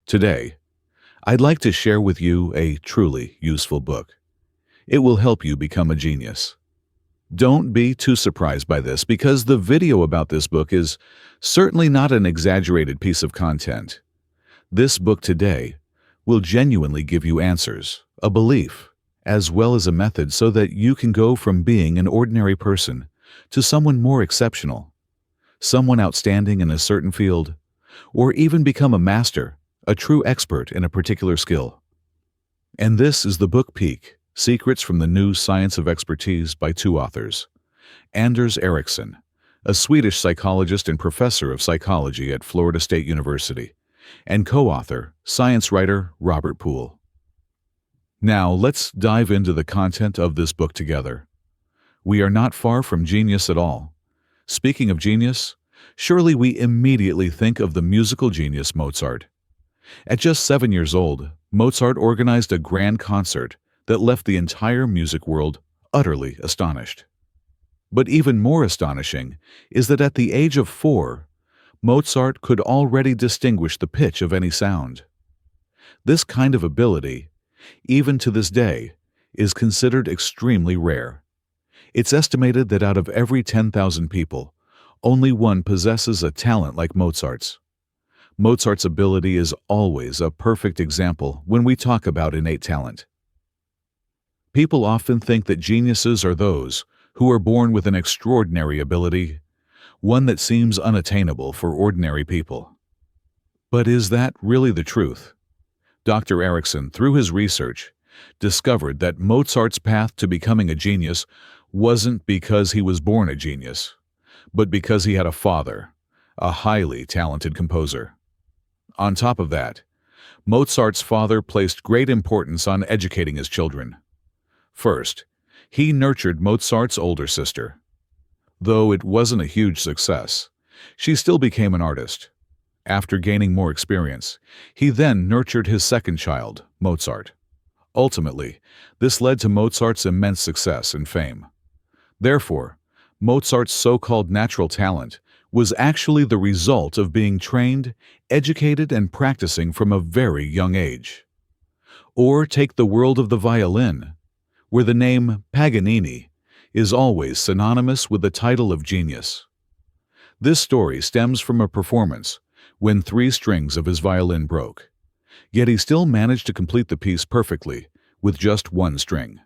Today, I'd like to share with you a truly useful book. It will help you become a genius. Don't be too surprised by this because the video about this book is certainly not an exaggerated piece of content. This book today will genuinely give you answers, a belief, as well as a method so that you can go from being an ordinary person to someone more exceptional, someone outstanding in a certain field, or even become a master, a true expert in a particular skill. And this is the book Peak, Secrets from the New Science of Expertise by two authors. Anders Ericsson, a Swedish psychologist and professor of psychology at Florida State University, and co-author, science writer Robert Poole. Now let's dive into the content of this book together. We are not far from genius at all. Speaking of genius, surely we immediately think of the musical genius Mozart. At just 7 years old, Mozart organized a grand concert that left the entire music world utterly astonished. But even more astonishing is that at the age of 4, Mozart could already distinguish the pitch of any sound. This kind of ability, even to this day, is considered extremely rare. It's estimated that out of every 10,000 people, only one possesses a talent like Mozart's. Mozart's ability is always a perfect example when we talk about innate talent. People often think that geniuses are those who are born with an extraordinary ability, one that seems unattainable for ordinary people. But is that really the truth? Dr. Ericsson, through his research, discovered that Mozart's path to becoming a genius wasn't because he was born a genius, but because he had a father, a highly talented composer. On top of that, Mozart's father placed great importance on educating his children. First, he nurtured Mozart's older sister. Though it wasn't a huge success, she still became an artist. After gaining more experience, he then nurtured his second child, Mozart. Ultimately, this led to Mozart's immense success and fame. Therefore, Mozart's so-called natural talent was actually the result of being trained, educated, and practicing from a very young age. Or take the world of the violin, where the name Paganini is always synonymous with the title of genius. This story stems from a performance when 3 strings of his violin broke, yet he still managed to complete the piece perfectly with just 1 string.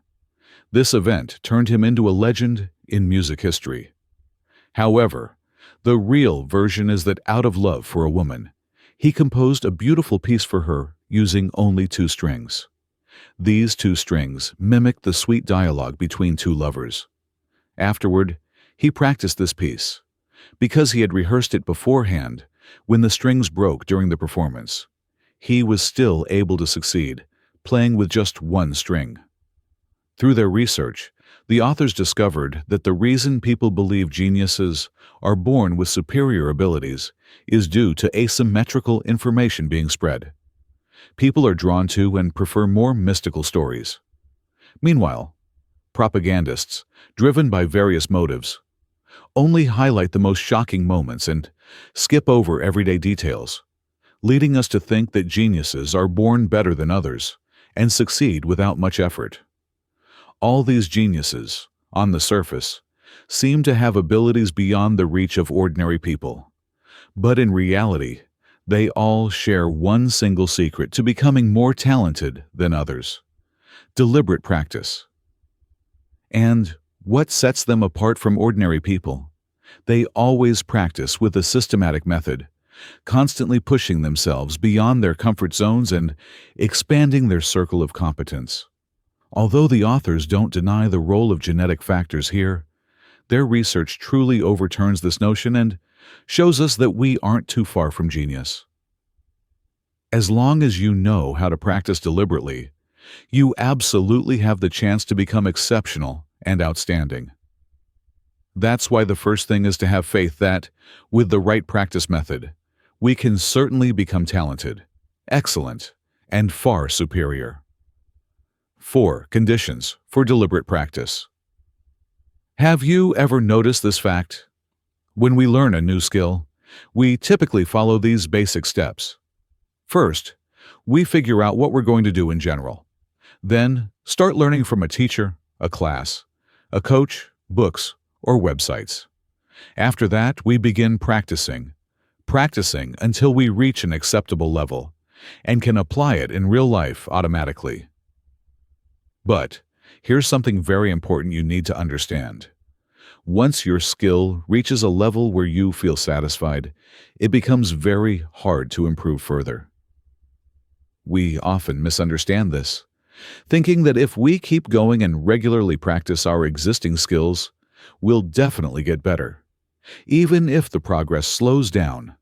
This event turned him into a legend in music history. However, the real version is that out of love for a woman, he composed a beautiful piece for her using only 2 strings. These 2 strings mimicked the sweet dialogue between 2 lovers. Afterward, he practiced this piece. Because he had rehearsed it beforehand, when the strings broke during the performance, he was still able to succeed, playing with just 1 string. Through their research, the authors discovered that the reason people believe geniuses are born with superior abilities is due to asymmetrical information being spread. People are drawn to and prefer more mystical stories. Meanwhile, propagandists, driven by various motives, only highlight the most shocking moments and skip over everyday details, leading us to think that geniuses are born better than others and succeed without much effort. All these geniuses, on the surface, seem to have abilities beyond the reach of ordinary people. But in reality, they all share one single secret to becoming more talented than others: deliberate practice. And what sets them apart from ordinary people? They always practice with a systematic method, constantly pushing themselves beyond their comfort zones and expanding their circle of competence. Although the authors don't deny the role of genetic factors here, their research truly overturns this notion and shows us that we aren't too far from genius. As long as you know how to practice deliberately, you absolutely have the chance to become exceptional and outstanding. That's why the first thing is to have faith that, with the right practice method, we can certainly become talented, excellent, and far superior. 4 conditions for deliberate practice. Have you ever noticed this fact? When we learn a new skill, we typically follow these basic steps. First, We figure out what we're going to do in general. Then, start learning from a teacher, a class, a coach, books, or websites. After that, we begin practicing until we reach an acceptable level and can apply it in real life automatically. But here's something very important you need to understand. Once your skill reaches a level where you feel satisfied, it becomes very hard to improve further. We often misunderstand this, thinking that if we keep going and regularly practice our existing skills, we'll definitely get better. Even if the progress slows down,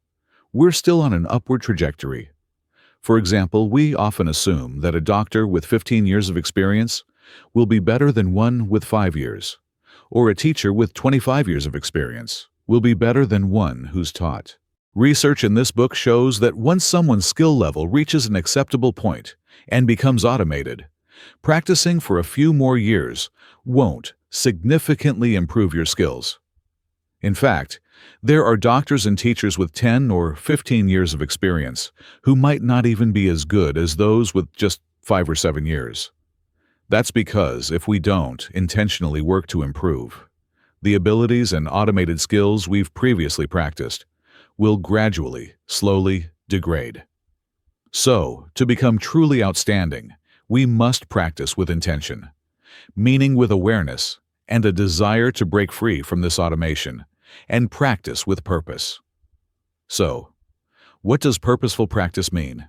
we're still on an upward trajectory. For example, we often assume that a doctor with 15 years of experience will be better than one with 5 years, or a teacher with 25 years of experience will be better than one who's taught. Research in this book shows that once someone's skill level reaches an acceptable point and becomes automated, practicing for a few more years won't significantly improve your skills. In fact, there are doctors and teachers with 10 or 15 years of experience who might not even be as good as those with just 5 or 7 years. That's because if we don't intentionally work to improve, the abilities and automated skills we've previously practiced will gradually, slowly degrade. So, to become truly outstanding, we must practice with intention, meaning with awareness and a desire to break free from this automation, and practice with purpose. So, what does purposeful practice mean?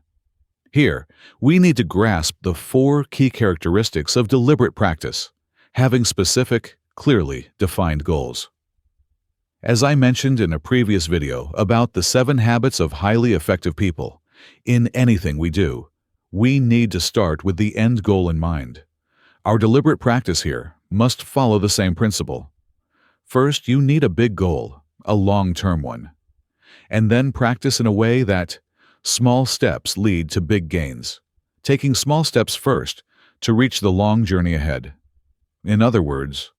Here, we need to grasp the 4 key characteristics of deliberate practice, having specific, clearly defined goals. As I mentioned in a previous video about the 7 habits of highly effective people, in anything we do, we need to start with the end goal in mind. Our deliberate practice here must follow the same principle. First, you need a big goal, a long-term one, and then practice in a way that small steps lead to big gains, taking small steps first to reach the long journey ahead. In other words,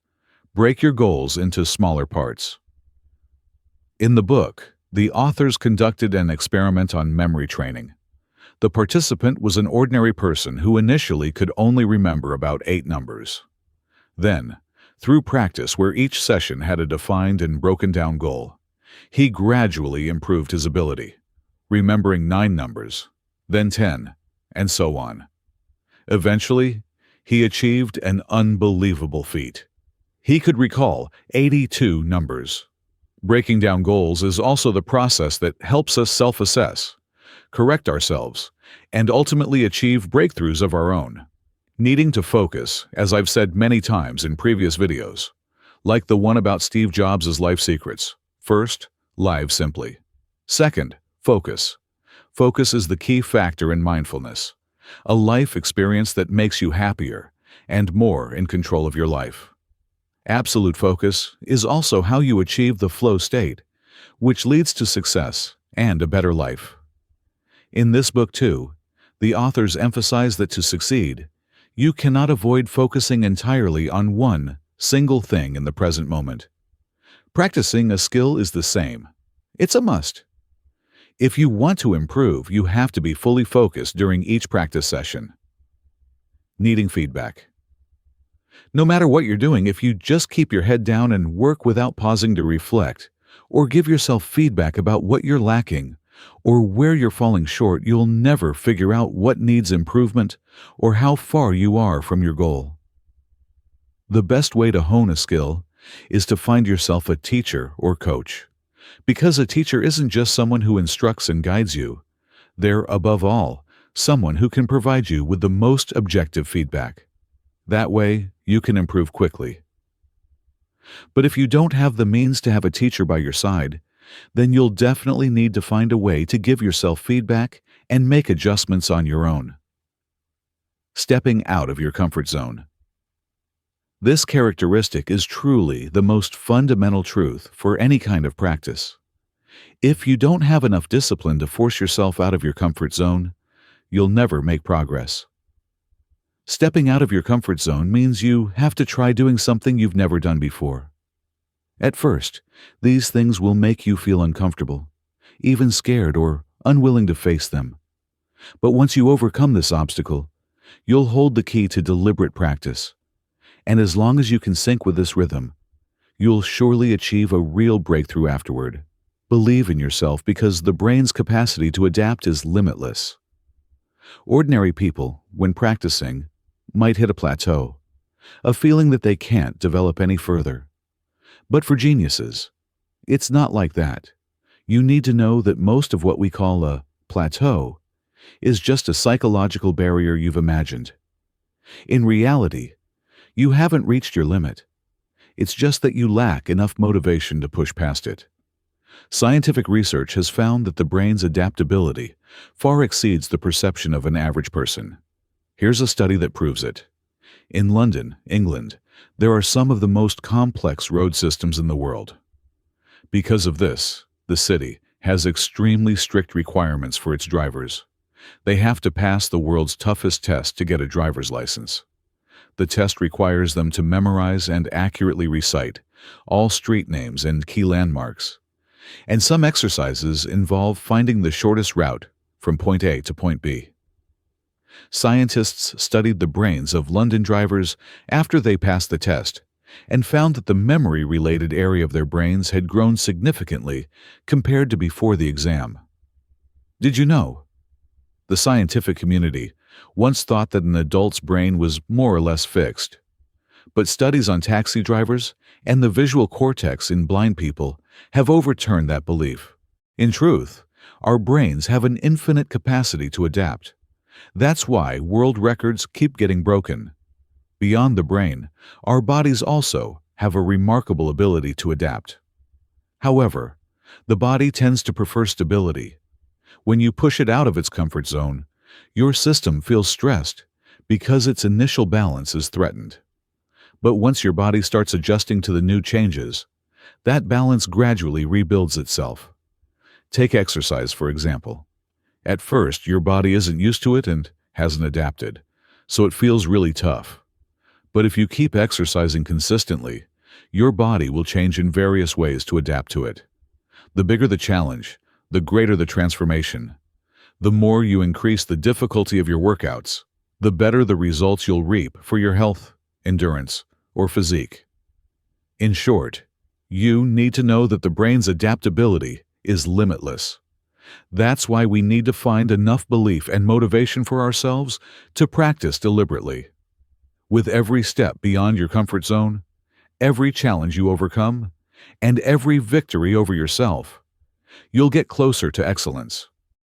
break your goals into smaller parts. In the book, the authors conducted an experiment on memory training. The participant was an ordinary person who initially could only remember about 8 numbers. Then, through practice where each session had a defined and broken down goal, he gradually improved his ability, remembering 9 numbers, then 10, and so on. Eventually, he achieved an unbelievable feat. He could recall 82 numbers. Breaking down goals is also the process that helps us self-assess, correct ourselves, and ultimately achieve breakthroughs of our own. Needing to focus, as I've said many times in previous videos, like the one about Steve Jobs' life secrets. First, live simply. Second, focus. Focus is the key factor in mindfulness, a life experience that makes you happier and more in control of your life. Absolute focus is also how you achieve the flow state, which leads to success and a better life. In this book, too, the authors emphasize that to succeed, you cannot avoid focusing entirely on one single thing in the present moment. Practicing a skill is the same. It's a must. If you want to improve, you have to be fully focused during each practice session. Needing feedback. No matter what you're doing, if you just keep your head down and work without pausing to reflect, or give yourself feedback about what you're lacking, or where you're falling short, you'll never figure out what needs improvement or how far you are from your goal. The best way to hone a skill is to find yourself a teacher or coach, because a teacher isn't just someone who instructs and guides you. They're, above all, someone who can provide you with the most objective feedback. That way, you can improve quickly. But if you don't have the means to have a teacher by your side, then you'll definitely need to find a way to give yourself feedback and make adjustments on your own. Stepping out of your comfort zone. This characteristic is truly the most fundamental truth for any kind of practice. If you don't have enough discipline to force yourself out of your comfort zone, you'll never make progress. Stepping out of your comfort zone means you have to try doing something you've never done before. At first, these things will make you feel uncomfortable, even scared or unwilling to face them. But once you overcome this obstacle, you'll hold the key to deliberate practice. And as long as you can sync with this rhythm, you'll surely achieve a real breakthrough afterward. Believe in yourself because the brain's capacity to adapt is limitless. Ordinary people, when practicing, might hit a plateau, a feeling that they can't develop any further. But for geniuses, it's not like that. You need to know that most of what we call a plateau is just a psychological barrier you've imagined. In reality, you haven't reached your limit. It's just that you lack enough motivation to push past it. Scientific research has found that the brain's adaptability far exceeds the perception of an average person. Here's a study that proves it. In London, England, there are some of the most complex road systems in the world. Because of this, the city has extremely strict requirements for its drivers. They have to pass the world's toughest test to get a driver's license. The test requires them to memorize and accurately recite all street names and key landmarks. And some exercises involve finding the shortest route from point A to point B. Scientists studied the brains of London drivers after they passed the test and found that the memory-related area of their brains had grown significantly compared to before the exam. Did you know? The scientific community once thought that an adult's brain was more or less fixed. But studies on taxi drivers and the visual cortex in blind people have overturned that belief. In truth, our brains have an infinite capacity to adapt. That's why world records keep getting broken. Beyond the brain, our bodies also have a remarkable ability to adapt. However, the body tends to prefer stability. When you push it out of its comfort zone, your system feels stressed because its initial balance is threatened. But once your body starts adjusting to the new changes, that balance gradually rebuilds itself. Take exercise, for example. At first, your body isn't used to it and hasn't adapted, so it feels really tough. But if you keep exercising consistently, your body will change in various ways to adapt to it. The bigger the challenge, the greater the transformation. The more you increase the difficulty of your workouts, the better the results you'll reap for your health, endurance, or physique. In short, you need to know that the brain's adaptability is limitless. That's why we need to find enough belief and motivation for ourselves to practice deliberately. With every step beyond your comfort zone, every challenge you overcome, and every victory over yourself, you'll get closer to excellence.